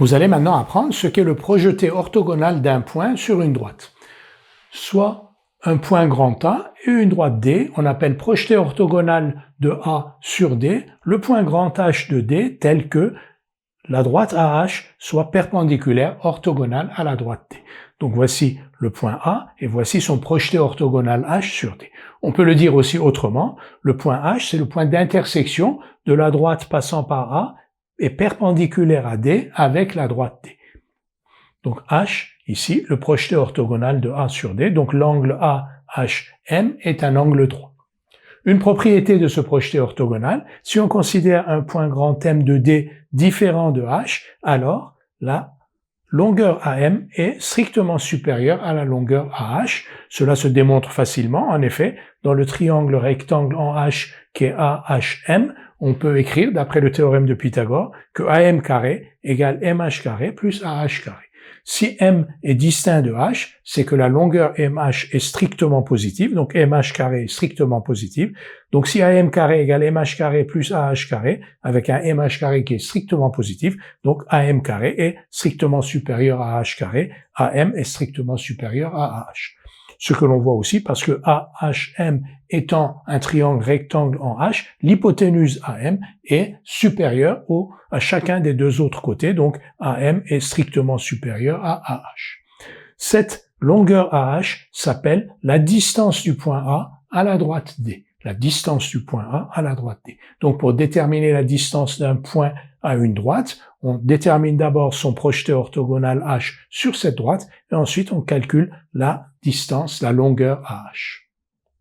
Vous allez maintenant apprendre ce qu'est le projeté orthogonal d'un point sur une droite. Soit un point grand A et une droite D, on appelle projeté orthogonal de A sur D, le point grand H de D tel que la droite AH soit perpendiculaire orthogonale à la droite D. Donc voici le point A et voici son projeté orthogonal H sur D. On peut le dire aussi autrement, le point H c'est le point d'intersection de la droite passant par A et perpendiculaire à D avec la droite D. Donc H, ici, le projeté orthogonal de A sur D, donc l'angle AHM est un angle droit. Une propriété de ce projeté orthogonal, si on considère un point grand M de D différent de H, alors la longueur AM est strictement supérieure à la longueur AH. Cela se démontre facilement. En effet, dans le triangle rectangle en H qui est AHM, on peut écrire, d'après le théorème de Pythagore, que AM carré égale MH carré plus AH carré. Si M est distinct de H, c'est que la longueur MH est strictement positive, donc MH carré est strictement positive. Donc si AM carré égale MH carré plus AH carré, avec un MH carré qui est strictement positif, donc AM carré est strictement supérieur à AH carré, AM est strictement supérieur à AH. Ce que l'on voit aussi parce que AHM étant un triangle rectangle en H, l'hypoténuse AM est supérieure à chacun des deux autres côtés, donc AM est strictement supérieur à AH. Cette longueur AH s'appelle la distance du point A à la droite D. La distance du point A à la droite D. Donc pour déterminer la distance d'un point à une droite, on détermine d'abord son projeté orthogonal H sur cette droite et ensuite on calcule la distance, la longueur AH.